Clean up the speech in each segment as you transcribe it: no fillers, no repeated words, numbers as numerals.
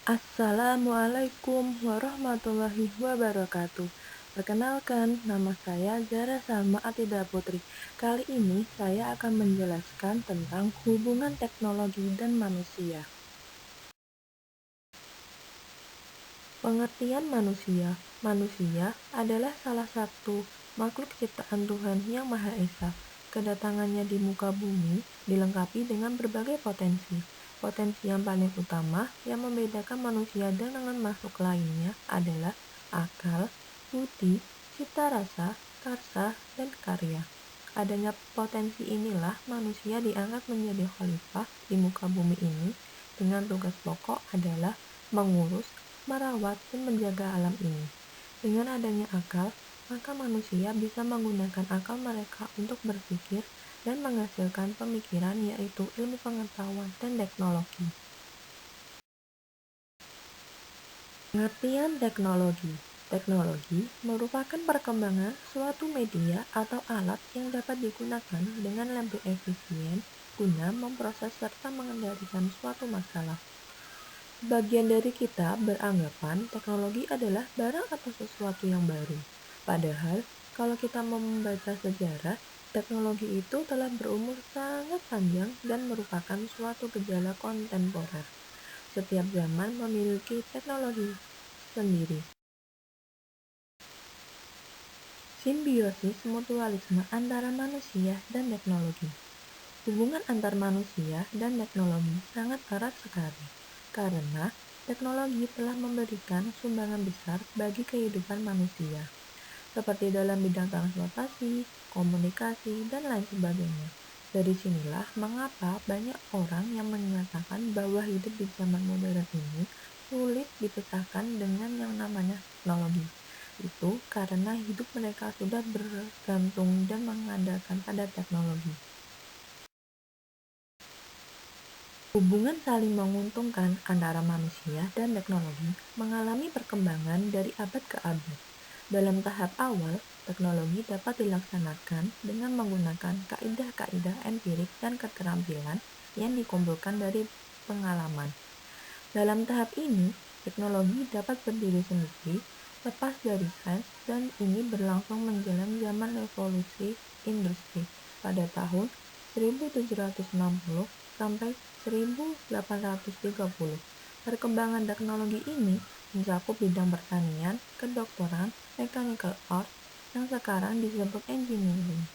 Assalamualaikum warahmatullahi wabarakatuh. Perkenalkan, nama saya Zara Salma Atida Putri. Kali ini saya akan menjelaskan tentang hubungan teknologi dan manusia. Pengertian manusia. Manusia adalah salah satu makhluk ciptaan Tuhan yang Maha Esa. Kedatangannya di muka bumi dilengkapi dengan berbagai potensi. Potensi yang paling utama yang membedakan manusia dengan makhluk lainnya adalah akal, budi, cita rasa, karsa, dan karya. Adanya potensi inilah manusia diangkat menjadi khalifah di muka bumi ini dengan tugas pokok adalah mengurus, merawat, dan menjaga alam ini. Dengan adanya akal, maka manusia bisa menggunakan akal mereka untuk berpikir dan menghasilkan pemikiran, yaitu ilmu pengetahuan dan teknologi. Pengertian teknologi. Teknologi merupakan perkembangan suatu media atau alat yang dapat digunakan dengan lebih efisien guna memproses serta mengendalikan suatu masalah. Sebagian dari kita beranggapan teknologi adalah barang atau sesuatu yang baru. Padahal, kalau kita membaca sejarah, teknologi itu telah berumur sangat panjang dan merupakan suatu gejala kontemporer. Setiap zaman memiliki teknologi sendiri. Simbiosis mutualisme antara manusia dan teknologi. Hubungan antar manusia dan teknologi sangat erat sekali, karena teknologi telah memberikan sumbangan besar bagi kehidupan manusia, seperti dalam bidang transportasi, komunikasi, dan lain sebagainya. Dari sinilah mengapa banyak orang yang menyatakan bahwa hidup di zaman modern ini sulit dipisahkan dengan yang namanya teknologi. Itu karena hidup mereka sudah bergantung dan mengandalkan pada teknologi. Hubungan saling menguntungkan antara manusia dan teknologi mengalami perkembangan dari abad ke abad. Dalam tahap awal, teknologi dapat dilaksanakan dengan menggunakan kaidah-kaidah empirik dan keterampilan yang dikumpulkan dari pengalaman. Dalam tahap ini, teknologi dapat berdiri sendiri, lepas dari sains, dan ini berlangsung menjelang zaman revolusi industri pada tahun 1760 sampai 1830. Perkembangan teknologi ini mencakup bidang pertanian, kedokteran, mechanical art, yang sekarang disebut engineering.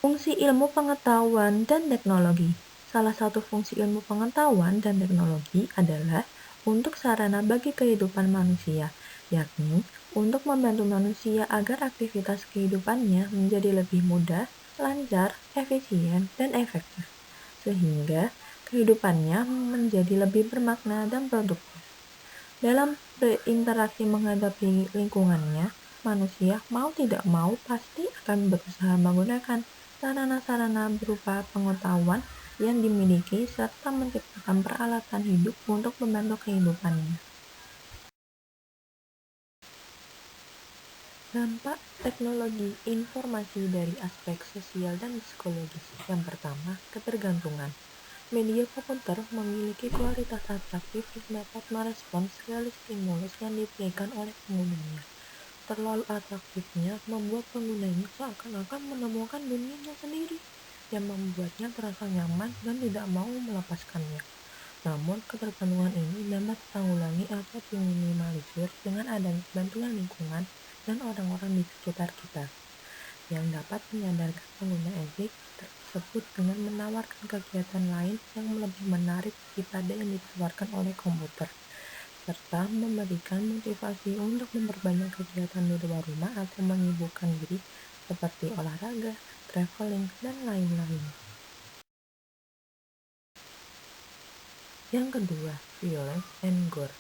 Fungsi ilmu pengetahuan dan teknologi. Salah satu fungsi ilmu pengetahuan dan teknologi adalah untuk sarana bagi kehidupan manusia, yakni untuk membantu manusia agar aktivitas kehidupannya menjadi lebih mudah, lancar, efisien, dan efektif, sehingga kehidupannya menjadi lebih bermakna dan produktif. Dalam berinteraksi menghadapi lingkungannya, manusia mau tidak mau pasti akan berusaha menggunakan sarana-sarana berupa pengetahuan yang dimiliki serta menciptakan peralatan hidup untuk membantu kehidupannya. Dampak teknologi informasi dari aspek sosial dan psikologis. Yang pertama, ketergantungan. Media komputer memiliki kualitas atraktif yang dapat merespons segala stimulus yang diberikan oleh penggunanya. Terlalu atraktifnya membuat penggunanya seakan-akan menemukan dunianya sendiri, yang membuatnya terasa nyaman dan tidak mau melepaskannya. Namun, ketergantungan ini dapat ditanggulangi atau diminimalisir dengan adanya bantuan lingkungan dan orang-orang di sekitar kita, yang dapat menyadarkan pengguna etik tersebut dengan menawarkan kegiatan lain yang lebih menarik daripada yang ditawarkan oleh komputer, serta memberikan motivasi untuk memperbanyak kegiatan di luar rumah atau menyibukkan diri seperti olahraga, traveling, dan lain-lain. Yang kedua, violence and gore.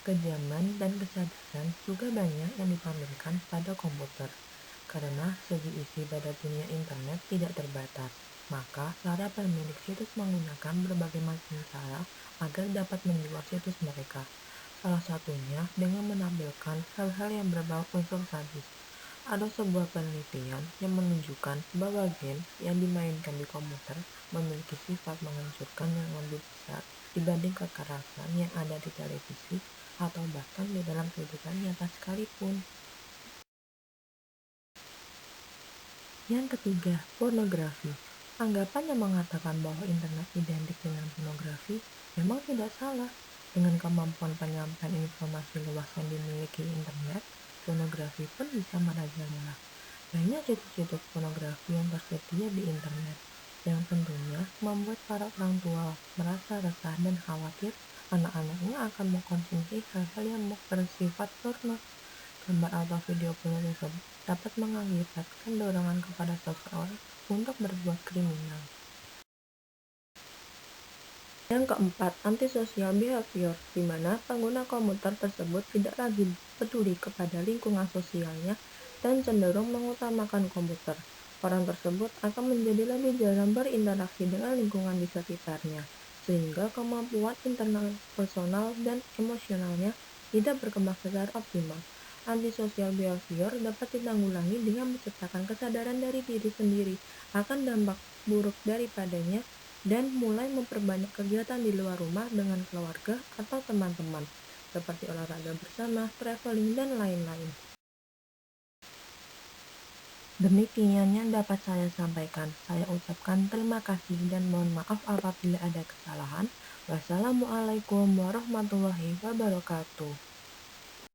Kekejaman dan kesadaran juga banyak yang ditampilkan pada komputer. Karena segi isi pada dunia internet tidak terbatas, maka para pemilik situs menggunakan berbagai macam cara agar dapat menjual situs mereka. Salah satunya dengan menampilkan hal-hal yang berbau unsur sadis. Ada sebuah penelitian yang menunjukkan bahwa game yang dimainkan di komputer memiliki sifat menghancurkan yang lebih besar dibanding kekerasan yang ada di televisi atau bahkan di dalam kehidupan nyata sekalipun. Yang ketiga, pornografi. Anggapan yang mengatakan bahwa internet identik dengan pornografi memang tidak salah. Dengan kemampuan penyampaian informasi luas yang dimiliki internet, pornografi pun bisa merajalela. Banyak situs-situs pornografi yang tersedia di internet, yang tentunya membuat para orang tua merasa resah dan khawatir anak-anaknya akan mengkonsumsi hal-hal yang bersifat porno. Gambar atau video porno tersebut dapat mengakibatkan dorongan kepada seseorang untuk berbuat kriminal. Yang keempat, antisocial behavior, di mana pengguna komputer tersebut tidak lagi peduli kepada lingkungan sosialnya dan cenderung mengutamakan komputer. Orang tersebut akan menjadi lebih jarang berinteraksi dengan lingkungan di sekitarnya, sehingga kemampuan internal personal dan emosionalnya tidak berkembang secara optimal. Antisocial behavior dapat ditanggulangi dengan menciptakan kesadaran dari diri sendiri akan dampak buruk daripadanya dan mulai memperbanyak kegiatan di luar rumah dengan keluarga atau teman-teman, seperti olahraga bersama, traveling, dan lain-lain. Demikian yang dapat saya sampaikan. Saya ucapkan terima kasih dan mohon maaf apabila ada kesalahan. Wassalamualaikum warahmatullahi wabarakatuh.